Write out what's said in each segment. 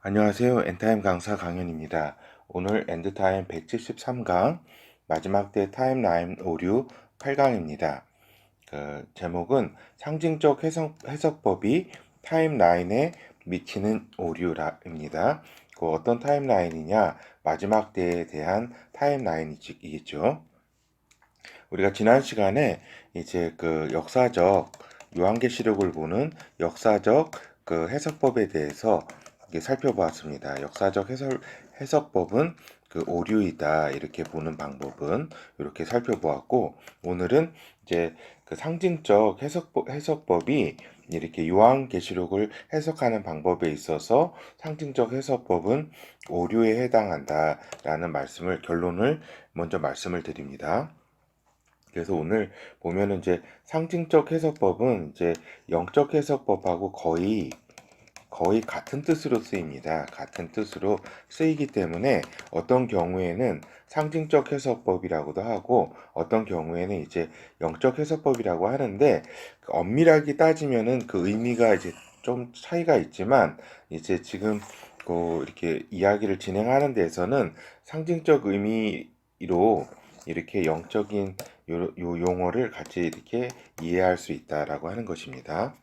안녕하세요. 엔타임 강사 강현입니다. 오늘 엔드타임 173강 마지막 대 타임라인 오류 8강입니다. 제목은 상징적 해석법이 타임라인에 미치는 오류입니다. 어떤 타임라인이냐? 마지막 때에 대한 타임라인이겠죠. 우리가 지난 시간에 이제 역사적 요한계시록을 보는 역사적 해석법에 대해서 살펴보았습니다. 역사적 해석법은 오류이다 이렇게 보는 방법은 이렇게 살펴보았고, 오늘은 이제 상징적 해석법이 이렇게 요한계시록을 해석하는 방법에 있어서 상징적 해석법은 오류에 해당한다라는 결론을 먼저 말씀을 드립니다. 그래서 오늘 보면은 이제 상징적 해석법은 이제 영적 해석법하고 거의 같은 뜻으로 쓰입니다. 같은 뜻으로 쓰이기 때문에 어떤 경우에는 상징적 해석법이라고도 하고 어떤 경우에는 이제 영적 해석법이라고 하는데, 엄밀하게 따지면은 그 의미가 이제 좀 차이가 있지만, 이제 지금 이렇게 이야기를 진행하는 데서는 상징적 의미로 이렇게 영적인 요 용어를 같이 이렇게 이해할 수 있다라고 하는 것입니다.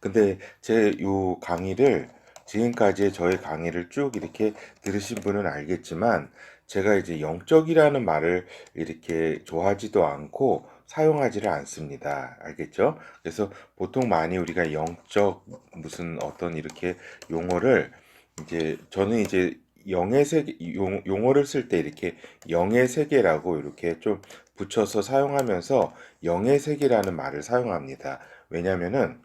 근데 제 요 강의를 지금까지 저의 강의를 쭉 이렇게 들으신 분은 알겠지만, 제가 이제 영적이라는 말을 이렇게 좋아하지도 않고 사용하지를 않습니다. 알겠죠? 그래서 보통 많이 우리가 영적 무슨 어떤 이렇게 용어를 이제 저는 이제 영의 세계 용어를 쓸 때 이렇게 영의 세계라고 이렇게 좀 붙여서 사용하면서 영의 세계라는 말을 사용합니다. 왜냐면은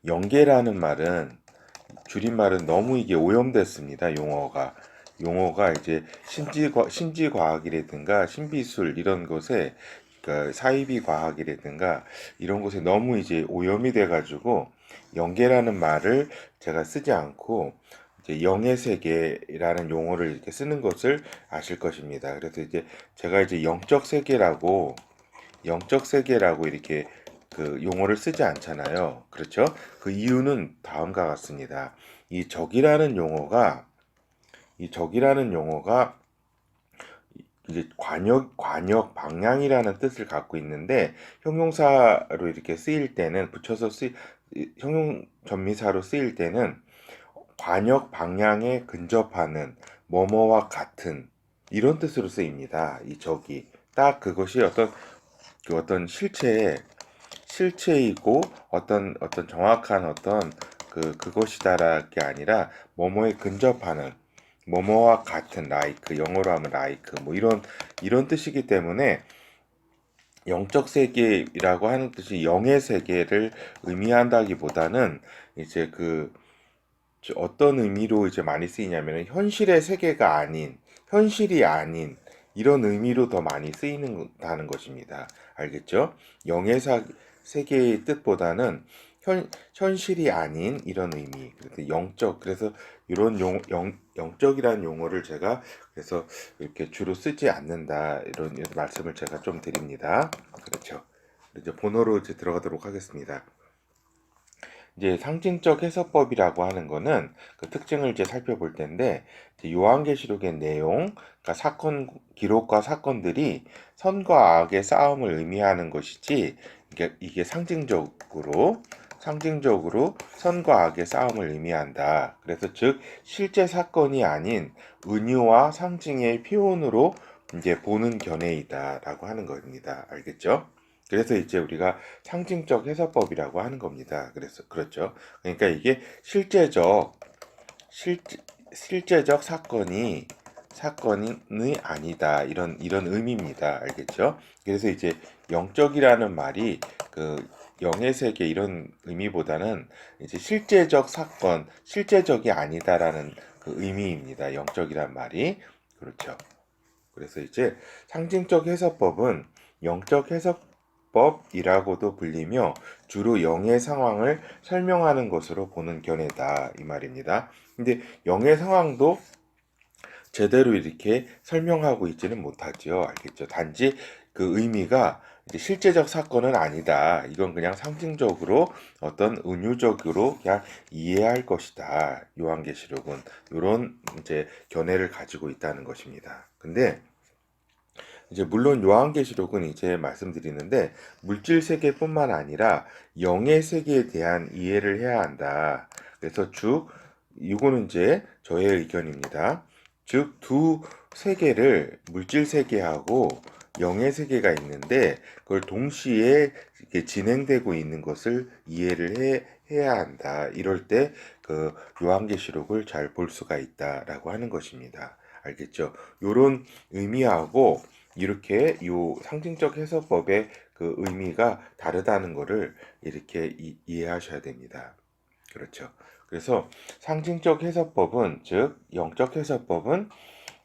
영계라는 말은 줄임말은 너무 이게 오염됐습니다. 용어가 이제 신지과학이라든가 신비술 이런 곳에, 사이비 과학이라든가 이런 곳에 너무 이제 오염이 돼가지고 영계라는 말을 제가 쓰지 않고 이제 영의 세계라는 용어를 이렇게 쓰는 것을 아실 것입니다. 그래서 이제 제가 이제 영적 세계라고 이렇게 용어를 쓰지 않잖아요. 그렇죠? 그 이유는 다음과 같습니다. 이 적이라는 용어가 이 적이라는 용어가 이제 방향이라는 뜻을 갖고 있는데, 형용사로 이렇게 쓰일 때는 형용 전미사로 쓰일 때는 관역 방향에 근접하는 뭐뭐와 같은 이런 뜻으로 쓰입니다. 이 적이 딱 그것이 어떤 실체이고 어떤 정확한 그것이다라는 게 아니라 뭐뭐에 근접하는 뭐뭐와 같은 like, 영어로 하면 like 뭐 이런 뜻이기 때문에 영적 세계라고 하는 뜻이 영의 세계를 의미한다기보다는 이제 어떤 의미로 이제 많이 쓰이냐면은 현실의 세계가 아닌, 현실이 아닌 이런 의미로 더 많이 쓰이는다는 것입니다. 알겠죠? 세계의 뜻보다는 현실이 아닌 이런 의미. 그래서 그래서 이런 영적이라는 용어를 제가 그래서 이렇게 주로 쓰지 않는다. 이런 말씀을 제가 좀 드립니다. 그렇죠. 이제 본어로 이제 들어가도록 하겠습니다. 이제 상징적 해석법이라고 하는 거는 그 특징을 이제 살펴볼 텐데, 요한계시록의 내용, 그러니까 기록과 사건들이 선과 악의 싸움을 의미하는 것이지, 이게 상징적으로 선과 악의 싸움을 의미한다. 그래서 즉 실제 사건이 아닌 은유와 상징의 표현으로 이제 보는 견해이다라고 하는 겁니다. 알겠죠? 그래서 이제 우리가 상징적 해석법이라고 하는 겁니다. 그래서 그렇죠. 그러니까 이게 실제적 사건이 아니다 이런 의미입니다. 알겠죠? 그래서 이제 영적이라는 말이 영의 세계 이런 의미보다는 이제 실제적이 아니다라는 그 의미입니다. 영적이란 말이. 그렇죠. 그래서 이제 상징적 해석법은 영적 해석법이라고도 불리며 주로 영의 상황을 설명하는 것으로 보는 견해다 이 말입니다. 근데 영의 상황도 제대로 이렇게 설명하고 있지는 못하지요. 알겠죠? 단지 그 의미가 이제 실제적 사건은 아니다. 이건 그냥 상징적으로 어떤 은유적으로 그냥 이해할 것이다. 요한계시록은 이런 이제 견해를 가지고 있다는 것입니다. 근데 이제 물론 요한계시록은 이제 말씀드리는데 물질 세계뿐만 아니라 영의 세계에 대한 이해를 해야 한다. 그래서 이거는 이제 저의 의견입니다. 즉 두 세계를 물질 세계하고 영의 세계가 있는데 그걸 동시에 이렇게 진행되고 있는 것을 해야 한다. 이럴 때 그 요한계시록을 잘 볼 수가 있다라고 하는 것입니다. 알겠죠? 요런 의미하고 이렇게 요 상징적 해석법의 그 의미가 다르다는 것을 이렇게 이해하셔야 됩니다. 그렇죠. 그래서 상징적 해석법은, 즉 영적 해석법은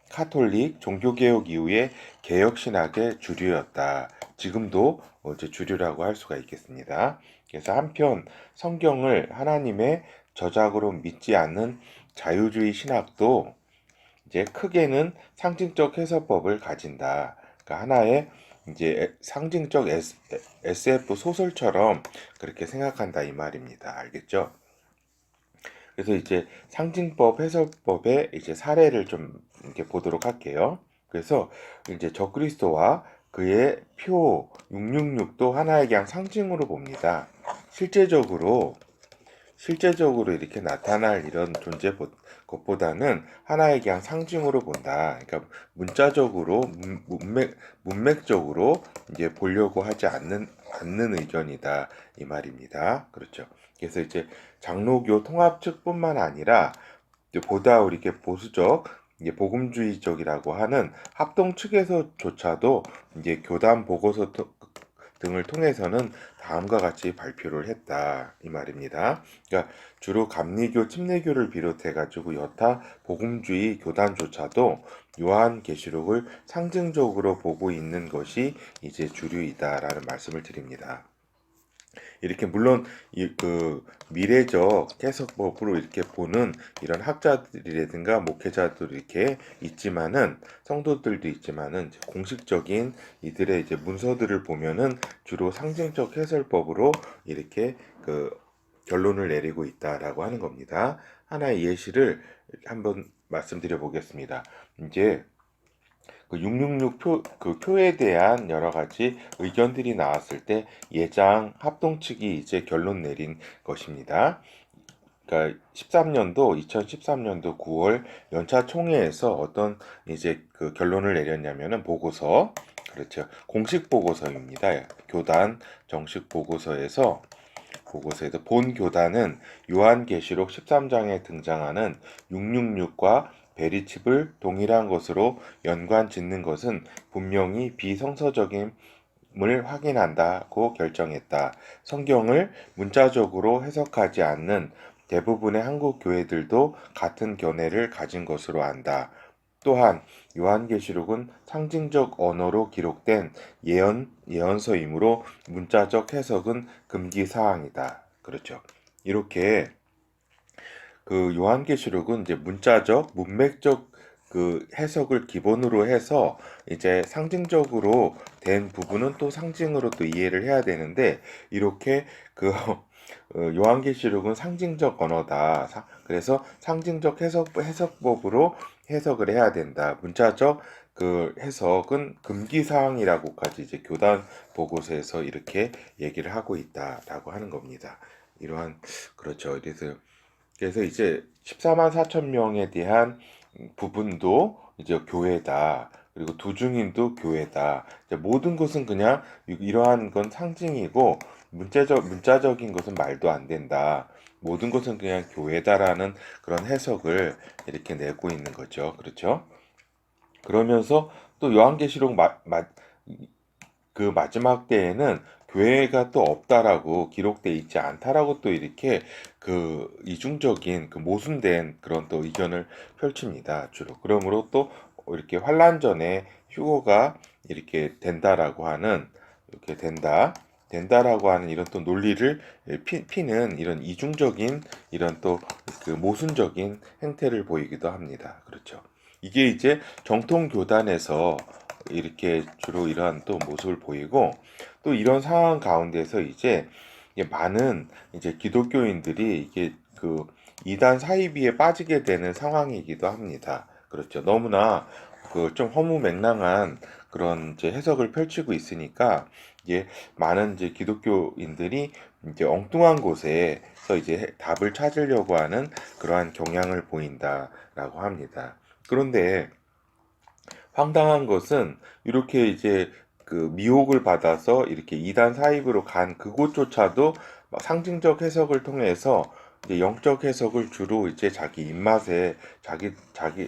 카톨릭 종교개혁 이후의 개혁신학의 주류였다. 지금도 이제 주류라고 할 수가 있겠습니다. 그래서 한편 성경을 하나님의 저작으로 믿지 않는 자유주의 신학도 이제 크게는 상징적 해석법을 가진다. 그러니까 하나의 이제 상징적 SF 소설처럼 그렇게 생각한다 이 말입니다. 알겠죠? 그래서 이제 상징법 해석법의 이제 사례를 좀 이렇게 보도록 할게요. 그래서 이제 적그리스도와 그의 표 666도 하나의 그냥 상징으로 봅니다. 실제적으로 이렇게 나타날 이런 존재 것보다는 하나의 그냥 상징으로 본다. 그러니까 문자적으로 문맥적으로 이제 보려고 하지 않는 의견이다 이 말입니다. 그렇죠. 그래서 이제 장로교 통합 측뿐만 아니라 보다 이렇게 보수적 이제 복음주의적이라고 하는 합동 측에서조차도 이제 교단 보고서 등을 통해서는 다음과 같이 발표를 했다 이 말입니다. 그러니까 주로 감리교, 침례교를 비롯해 가지고 여타 복음주의 교단조차도 요한계시록을 상징적으로 보고 있는 것이 이제 주류이다라는 말씀을 드립니다. 이렇게 물론 그 미래적 해석법으로 이렇게 보는 이런 학자들이라든가 목회자들 이렇게 있지만은 성도들도 있지만은 공식적인 이들의 이제 문서들을 보면은 주로 상징적 해설법으로 이렇게 그 결론을 내리고 있다라고 하는 겁니다. 하나의 예시를 한번 말씀드려 보겠습니다. 이제 그 666 그 표에 대한 여러 가지 의견들이 나왔을 때 예장 합동 측이 이제 결론 내린 것입니다. 그러니까 2013년도 9월 연차 총회에서 어떤 이제 그 결론을 내렸냐면은 보고서, 그렇죠. 공식 보고서입니다. 교단 정식 보고서에서 본 교단은 요한계시록 13장에 등장하는 666과 베리칩을 동일한 것으로 연관 짓는 것은 분명히 비성서적임을 확인한다고 결정했다. 성경을 문자적으로 해석하지 않는 대부분의 한국 교회들도 같은 견해를 가진 것으로 안다. 또한 요한계시록은 상징적 언어로 기록된 예언서이므로 문자적 해석은 금기 사항이다. 그렇죠. 이렇게 그 요한계시록은 이제 문자적, 문맥적 그 해석을 기본으로 해서 이제 상징적으로 된 부분은 또 상징으로 또 이해를 해야 되는데 이렇게 그 요한계시록은 상징적 언어다. 그래서 상징적 해석법으로 해석을 해야 된다. 문자적 그 해석은 금기 사항이라고까지 이제 교단 보고서에서 이렇게 얘기를 하고 있다라고 하는 겁니다. 이러한 그렇죠. 그래서 이제 14만 4천 명에 대한 부분도 이제 교회다. 그리고 두중인도 교회다. 이제 모든 것은 그냥 이러한 건 상징이고 문자적인 것은 말도 안 된다. 모든 것은 그냥 교회다라는 그런 해석을 이렇게 내고 있는 거죠. 그렇죠? 그러면서 또 요한계시록 그 마지막 때에는 교회가 또 없다라고 기록돼 있지 않다라고 또 이렇게 그 이중적인 그 모순된 그런 또 의견을 펼칩니다. 주로. 그러므로 또 이렇게 환란 전에 휴거가 이렇게 된다라고 하는 이렇게 된다라고 하는 이런 또 논리를 피는 이런 이중적인 이런 또 그 모순적인 행태를 보이기도 합니다. 그렇죠. 이게 이제 정통 교단에서 이렇게 주로 이러한 또 모습을 보이고 또 이런 상황 가운데서 이제 많은 이제 기독교인들이 이게 그 이단 사이비에 빠지게 되는 상황이기도 합니다. 그렇죠. 너무나 그 좀 허무맹랑한 그런 이제 해석을 펼치고 있으니까 이제 많은 이제 기독교인들이 이제 엉뚱한 곳에서 이제 답을 찾으려고 하는 그러한 경향을 보인다라고 합니다. 그런데 황당한 것은 이렇게 이제 그 미혹을 받아서 이렇게 이단 사입으로 간 그곳조차도 막 상징적 해석을 통해서 이제 영적 해석을 주로 이제 자기 입맛에 자기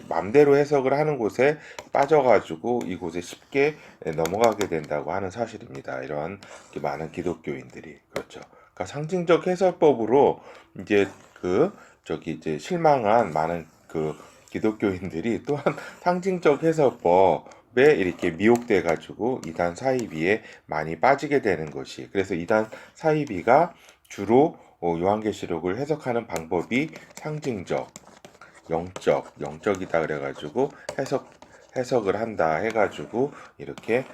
맘대로 해석을 하는 곳에 빠져가지고 이곳에 쉽게 넘어가게 된다고 하는 사실입니다. 이러한 많은 기독교인들이 그렇죠. 그러니까 상징적 해석법으로 이제 그 저기 이제 실망한 많은 그 기독교인들이 또한 상징적 해석법에 이렇게 미혹돼 가지고 이단 사이비에 많이 빠지게 되는 것이 그래서 이단 사이비가 주로 요한계시록을 해석하는 방법이 상징적, 영적이다 그래가지고 해석을 한다 해가지고 이렇게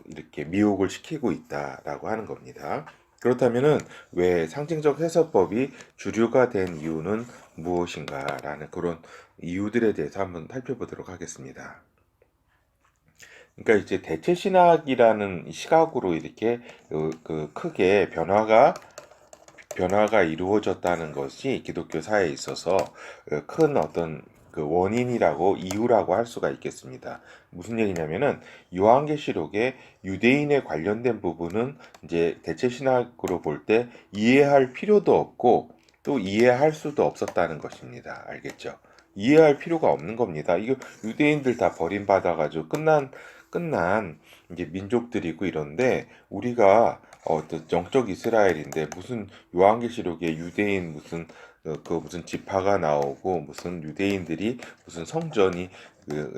이렇게 미혹을 시키고 있다라고 하는 겁니다. 그렇다면은 왜 상징적 해석법이 주류가 된 이유는 무엇인가라는 그런 이유들에 대해서 한번 살펴보도록 하겠습니다. 그러니까 이제 대체 신학이라는 시각으로 이렇게 크게 변화가 이루어졌다는 것이 기독교 사회에 있어서 큰 어떤 그 원인이라고 이유라고 할 수가 있겠습니다. 무슨 얘기냐면은 요한계시록에 유대인에 관련된 부분은 이제 대체 신학으로 볼 때 이해할 필요도 없고 또 이해할 수도 없었다는 것입니다. 알겠죠? 이해할 필요가 없는 겁니다. 이거 유대인들 다 버림받아가지고 끝난 이제 민족들이고 이런데 우리가 영적 이스라엘인데 무슨 요한계시록에 유대인 무슨 지파가 나오고 무슨 유대인들이 무슨 성전이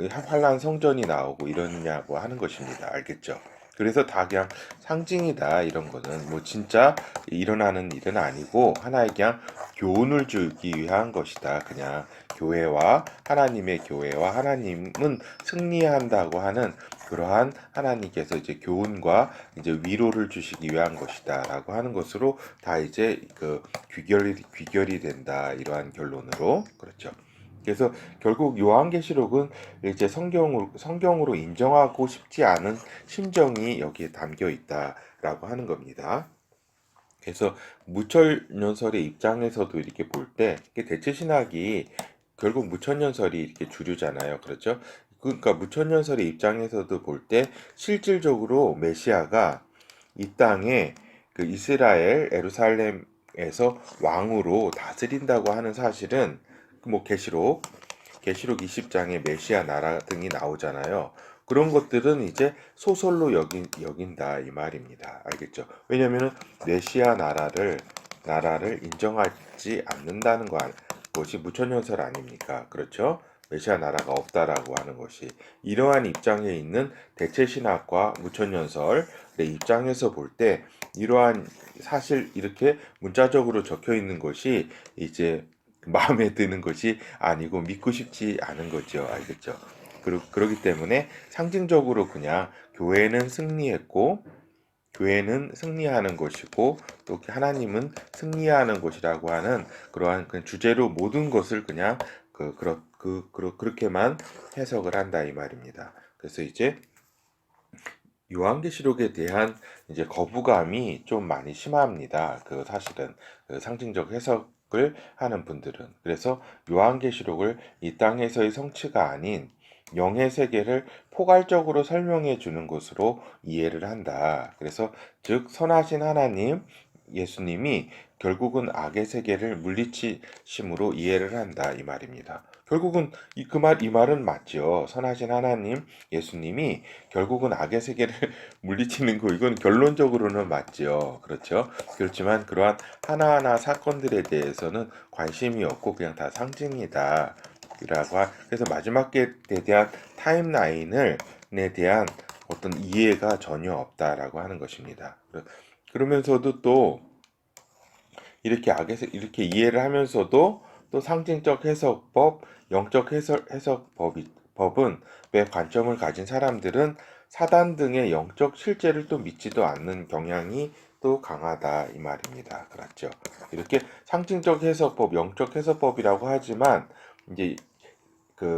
환란 성전이 나오고 이러냐고 하는 것입니다. 알겠죠? 그래서 다 그냥 상징이다 이런 거는 뭐 진짜 일어나는 일은 아니고 하나의 그냥 교훈을 주기 위한 것이다. 그냥 하나님의 교회와 하나님은 승리한다고 하는 그러한 하나님께서 이제 교훈과 이제 위로를 주시기 위한 것이다라고 하는 것으로 다 이제 그 귀결이 된다 이러한 결론으로 그렇죠. 그래서 결국 요한계시록은 이제 성경으로 인정하고 싶지 않은 심정이 여기에 담겨 있다라고 하는 겁니다. 그래서 무천년설의 입장에서도 이렇게 볼 때 대체 신학이 결국 무천년설이 이렇게 주류잖아요. 그렇죠? 그러니까 무천년설의 입장에서도 볼 때 실질적으로 메시아가 이 땅에 그 이스라엘 예루살렘에서 왕으로 다스린다고 하는 사실은 뭐 계시록 20장에 메시아 나라 등이 나오잖아요. 그런 것들은 이제 소설로 여긴다 이 말입니다. 알겠죠? 왜냐면은 메시아 나라를 인정하지 않는다는 것이 무천년설 아닙니까? 그렇죠? 메시아 나라가 없다라고 하는 것이 이러한 입장에 있는 대체 신학과 무천년설의 입장에서 볼 때 이러한 사실 이렇게 문자적으로 적혀 있는 것이 이제 마음에 드는 것이 아니고 믿고 싶지 않은 거죠. 알겠죠? 그러기 때문에 상징적으로 그냥 교회는 승리하는 것이고 또 하나님은 승리하는 것이라고 하는 그러한 그 주제로 모든 것을 그냥 그렇게만 해석을 한다 이 말입니다. 그래서 이제 요한계시록에 대한 이제 거부감이 좀 많이 심합니다. 그 사실은 그 상징적 해석을 하는 분들은 그래서 요한계시록을 이 땅에서의 성취가 아닌 영의 세계를 포괄적으로 설명해 주는 것으로 이해를 한다. 그래서 즉 선하신 하나님 예수님이 결국은 악의 세계를 물리치심으로 이해를 한다 이 말입니다. 결국은 이 말은 맞죠. 선하신 하나님 예수님이 결국은 악의 세계를 물리치는 거 이건 결론적으로는 맞죠. 그렇죠. 그렇지만 그러한 하나하나 사건들에 대해서는 관심이 없고 그냥 다 상징이다. 그래서 마지막에 대한 타임라인에 대한 어떤 이해가 전혀 없다라고 하는 것입니다. 그러면서도 또 이렇게 이해를 하면서도 또 상징적 해석법, 영적 해석법은 왜 관점을 가진 사람들은 사단 등의 영적 실제를 또 믿지도 않는 경향이 또 강하다 이 말입니다. 그렇죠? 이렇게 상징적 해석법, 영적 해석법이라고 하지만 이제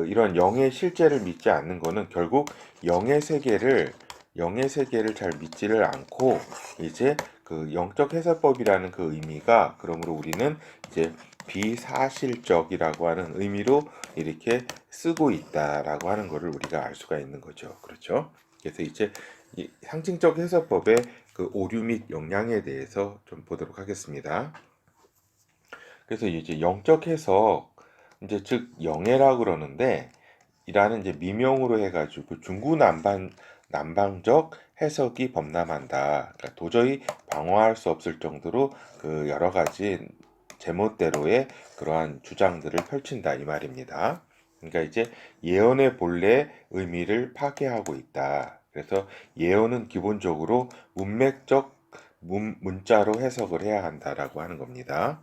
이런 영의 실제를 믿지 않는 거는 결국 영의 세계를 영의 세계를 잘 믿지를 않고 이제 그 영적 해석법이라는 그 의미가 그러므로 우리는 이제 비사실적이라고 하는 의미로 이렇게 쓰고 있다라고 하는 것을 우리가 알 수가 있는 거죠. 그렇죠? 그래서 이제 이 상징적 해석법의 그 오류 및 영향에 대해서 좀 보도록 하겠습니다. 그래서 이제 영적 해석 이제 즉 영해라 그러는데 이라는 이제 미명으로 해가지고 중구난방적 해석이 범람한다. 그러니까 도저히 방어할 수 없을 정도로 그 여러 가지 제멋대로의 그러한 주장들을 펼친다 이 말입니다. 그러니까 이제 예언의 본래 의미를 파괴하고 있다. 그래서 예언은 기본적으로 문맥적 문자로 해석을 해야 한다라고 하는 겁니다.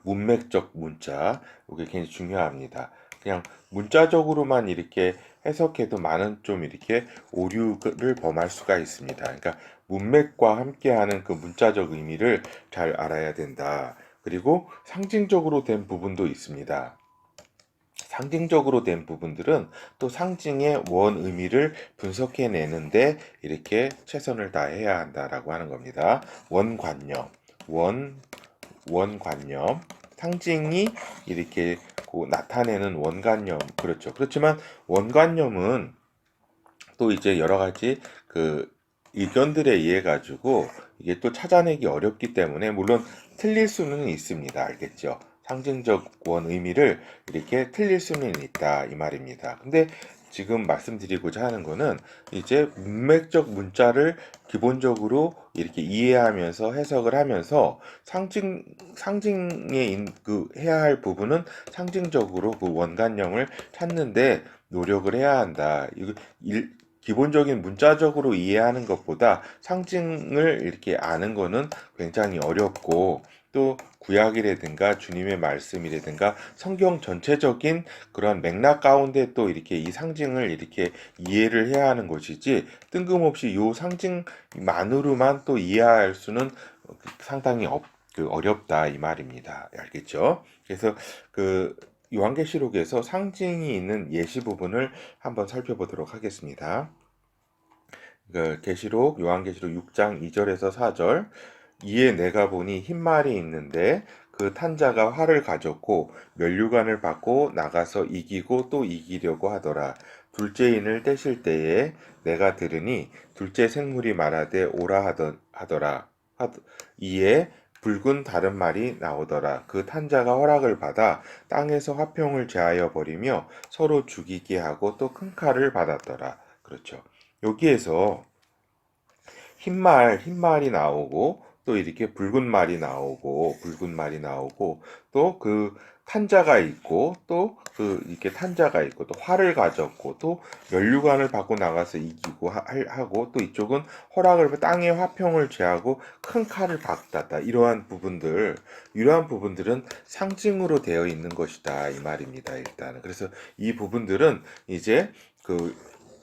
문맥적 문자, 이게 굉장히 중요합니다. 그냥 문자적으로만 이렇게 해석해도 많은 좀 이렇게 오류를 범할 수가 있습니다. 그러니까 문맥과 함께하는 그 문자적 의미를 잘 알아야 된다. 그리고 상징적으로 된 부분도 있습니다. 상징적으로 된 부분들은 또 상징의 원 의미를 분석해내는데 이렇게 최선을 다해야 한다라고 하는 겁니다. 원관념, 원관념, 상징이 이렇게 나타내는 원관념, 그렇죠. 그렇지만 원관념은 또 이제 여러 가지 그 의견들에 의해 가지고 이게 또 찾아내기 어렵기 때문에 물론 틀릴 수는 있습니다. 알겠죠? 상징적 원 의미를 이렇게 틀릴 수는 있다 이 말입니다. 근데 지금 말씀드리고자 하는 거는 이제 문맥적 문자를 기본적으로 이렇게 이해하면서 해석을 하면서 상징에 그 해야 할 부분은 상징적으로 그 원관념을 찾는데 노력을 해야 한다. 이거 기본적인 문자적으로 이해하는 것보다 상징을 이렇게 아는 거는 굉장히 어렵고 또 구약이라든가 주님의 말씀이라든가 성경 전체적인 그런 맥락 가운데 또 이렇게 이 상징을 이렇게 이해를 해야 하는 것이지 뜬금없이 요 상징만으로만 또 이해할 수는 상당히 어렵다 이 말입니다. 알겠죠? 그래서 그 요한계시록에서 상징이 있는 예시 부분을 한번 살펴보도록 하겠습니다. 계시록 요한계시록 6장 2절에서 4절 이에 내가 보니 흰 말이 있는데 그 탄자가 활을 가졌고 면류관을 받고 나가서 이기고 또 이기려고 하더라. 둘째 인을 떼실 때에 내가 들으니 둘째 생물이 말하되 오라 하더라. 이에 붉은 다른 말이 나오더라. 그 탄자가 허락을 받아 땅에서 화평을 제하여 버리며 서로 죽이게 하고 또 큰 칼을 받았더라. 그렇죠. 여기에서 흰말이 나오고 또 이렇게 붉은 말이 나오고 또 그 탄자가 있고 또 그 이렇게 탄자가 있고 또 활을 가졌고 또 면류관을 받고 나가서 이기고 하고 또 이쪽은 허락을 땅의 화평을 제하고 큰 칼을 받았다. 이러한 부분들은 상징으로 되어 있는 것이다 이 말입니다. 일단은 그래서 이 부분들은 이제 그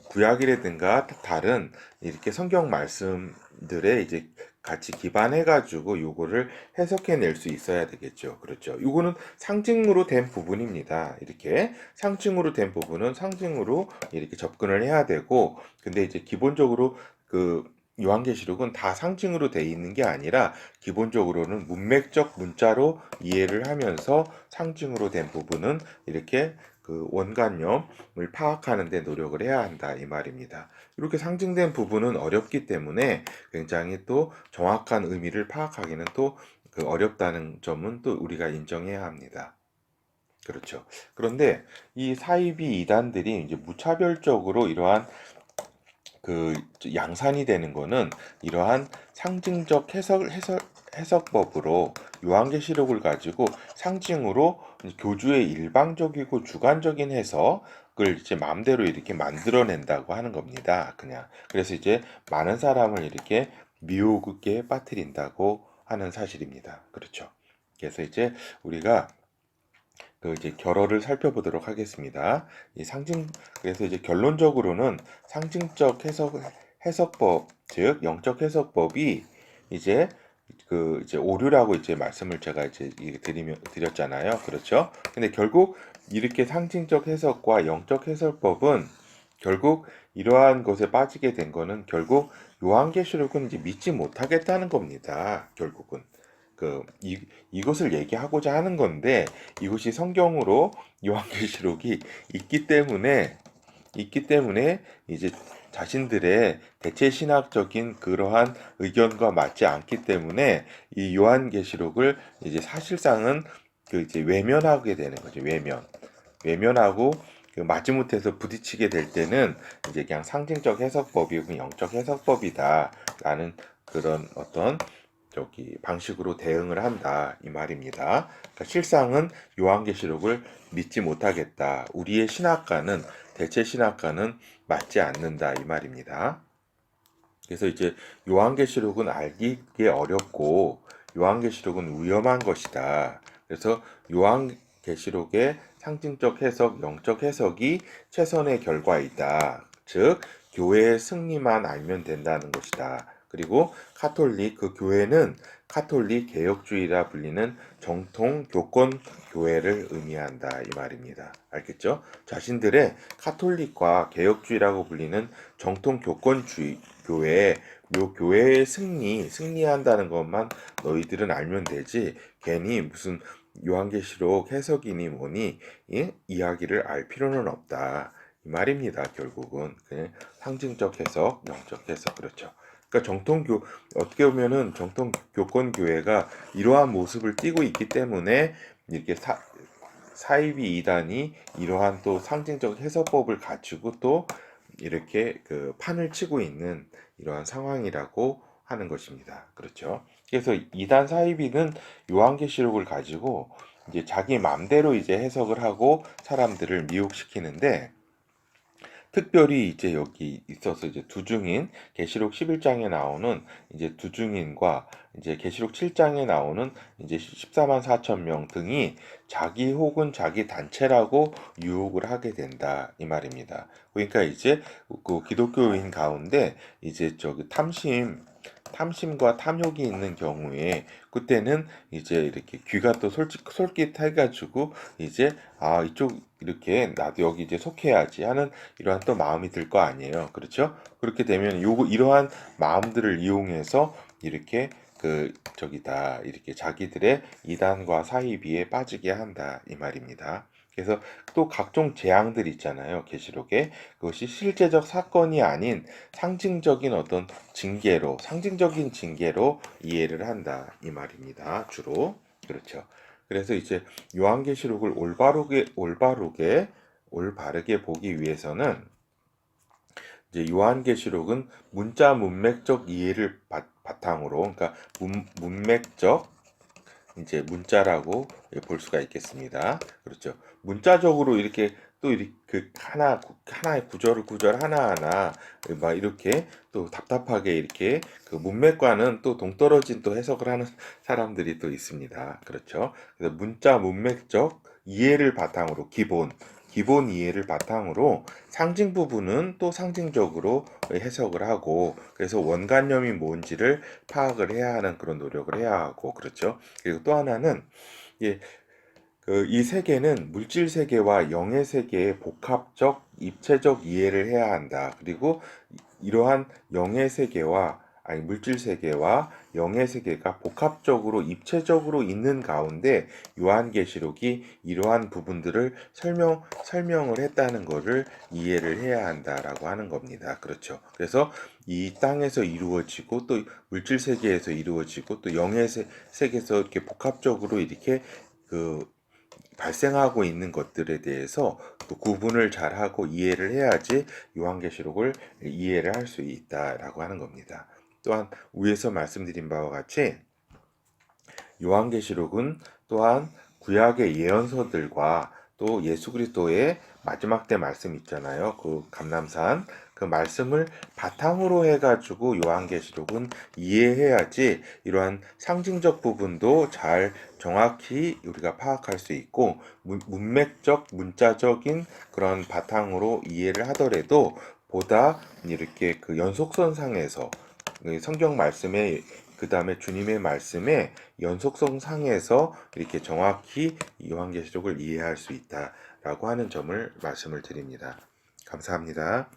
구약이라든가 다른 이렇게 성경 말씀들에 이제 같이 기반해가지고 요거를 해석해낼 수 있어야 되겠죠. 그렇죠. 요거는 상징으로 된 부분입니다. 이렇게 상징으로 된 부분은 상징으로 이렇게 접근을 해야 되고, 근데 이제 기본적으로 그 요한계시록은 다 상징으로 돼 있는 게 아니라 기본적으로는 문맥적 문자로 이해를 하면서 상징으로 된 부분은 이렇게 그 원관념을 파악하는 데 노력을 해야 한다 이 말입니다. 이렇게 상징된 부분은 어렵기 때문에 굉장히 또 정확한 의미를 파악하기는 또 그 어렵다는 점은 또 우리가 인정해야 합니다. 그렇죠. 그런데 이 사이비 이단들이 이제 무차별적으로 이러한 그 양산이 되는 거는 이러한 상징적 해석법으로 요한계시록을 가지고 상징으로 교주의 일방적이고 주관적인 해석을 이제 마음대로 이렇게 만들어낸다고 하는 겁니다. 그냥 그래서 이제 많은 사람을 이렇게 미혹에 빠뜨린다고 하는 사실입니다. 그렇죠. 그래서 이제 우리가 그 이제 결어를 살펴보도록 하겠습니다. 이 상징 그래서 이제 결론적으로는 상징적 해석법 즉 영적 해석법이 이제 그 이제 오류라고 이제 말씀을 제가 이제 드렸잖아요. 그렇죠? 근데 결국 이렇게 상징적 해석과 영적 해석법은 결국 이러한 것에 빠지게 된 거는 결국 요한계시록은 이제 믿지 못하겠다는 겁니다. 결국은 이것을 얘기하고자 하는 건데 이것이 성경으로 요한계시록이 있기 때문에 이제 자신들의 대체 신학적인 그러한 의견과 맞지 않기 때문에 이 요한계시록을 이제 사실상은 그 이제 외면하게 되는 거죠. 외면하고 그 마지못해서 부딪히게 될 때는 이제 그냥 상징적 해석법이고 영적 해석법이다라는 그런 어떤 저기 방식으로 대응을 한다 이 말입니다. 그러니까 실상은 요한계시록을 믿지 못하겠다. 우리의 신학과는 대체 신학과는 맞지 않는다 이 말입니다. 그래서 이제 요한계시록은 알기에 어렵고 요한계시록은 위험한 것이다. 그래서 요한계시록의 상징적 해석, 영적 해석이 최선의 결과이다. 즉 교회의 승리만 알면 된다는 것이다. 그리고 그 교회는 카톨릭 개혁주의라 불리는 정통 교권 교회를 의미한다 이 말입니다. 알겠죠? 자신들의 카톨릭과 개혁주의라고 불리는 정통 교권주의 교회 요 교회의 승리한다는 것만 너희들은 알면 되지 괜히 무슨 요한계시록 해석이니 뭐니 이야기를 알 필요는 없다 이 말입니다. 결국은 그냥 상징적 해석, 영적 해석 그렇죠. 그러니까 어떻게 보면은 정통 교권 교회가 이러한 모습을 띠고 있기 때문에 이렇게 사이비 이단이 이러한 또 상징적 해석법을 갖추고 또 이렇게 그 판을 치고 있는 이러한 상황이라고 하는 것입니다. 그렇죠. 그래서 이단 사이비는 요한계시록을 가지고 이제 자기 맘대로 이제 해석을 하고 사람들을 미혹시키는데 특별히 이제 여기 있어서 이제 두중인 계시록 11장에 나오는 이제 두중인과 이제 계시록 7장에 나오는 이제 14만 4천 명 등이 자기 혹은 자기 단체라고 유혹을 하게 된다 이 말입니다. 그러니까 이제 그 기독교인 가운데 이제 저기 탐심과 탐욕이 있는 경우에 그때는 이제 이렇게 귀가 또 솔깃해가지고 이제 이쪽 이렇게 나도 여기 이제 속해야지 하는 이러한 또 마음이 들 거 아니에요. 그렇죠? 그렇게 되면 이러한 마음들을 이용해서 이렇게 저기다 이렇게 자기들의 이단과 사이비에 빠지게 한다 이 말입니다. 그래서 또 각종 재앙들 있잖아요. 계시록에 그것이 실제적 사건이 아닌 상징적인 징계로 이해를 한다 이 말입니다. 주로 그렇죠. 그래서 이제 요한계시록을 올바르게 보기 위해서는 이제 요한계시록은 문자 문맥적 이해를 바탕으로 그러니까 문맥적 이제 문자라고 볼 수가 있겠습니다. 그렇죠. 문자적으로 이렇게 또 이렇게 하나의 구절 하나하나 막 이렇게 또 답답하게 이렇게 그 문맥과는 또 동떨어진 또 해석을 하는 사람들이 또 있습니다. 그렇죠. 그래서 문자 문맥적 이해를 바탕으로 기본 이해를 바탕으로 상징 부분은 또 상징적으로 해석을 하고 그래서 원관념이 뭔지를 파악을 해야 하는 그런 노력을 해야 하고 그렇죠. 그리고 또 하나는 예, 이 세계는 물질 세계와 영의 세계의 복합적 입체적 이해를 해야 한다. 그리고 이러한 물질 세계와 영의 세계가 복합적으로 입체적으로 있는 가운데 요한계시록이 이러한 부분들을 설명을 했다는 것을 이해를 해야 한다라고 하는 겁니다. 그렇죠. 그래서 이 땅에서 이루어지고 또 물질 세계에서 이루어지고 또 영의 세계에서 이렇게 복합적으로 이렇게 그 발생하고 있는 것들에 대해서 또 구분을 잘하고 이해를 해야지 요한계시록을 이해를 할 수 있다라고 하는 겁니다. 또한 위에서 말씀드린 바와 같이 요한계시록은 또한 구약의 예언서들과 또 예수 그리스도의 마지막 때 말씀 있잖아요. 그 감람산 그 말씀을 바탕으로 해가지고 요한계시록은 이해해야지 이러한 상징적 부분도 잘 정확히 우리가 파악할 수 있고 문맥적 문자적인 그런 바탕으로 이해를 하더라도 보다 이렇게 그 연속선상에서 성경 말씀에 그 다음에 주님의 말씀에 연속성 상에서 이렇게 정확히 요한계시록을 이해할 수 있다라고 하는 점을 말씀을 드립니다. 감사합니다.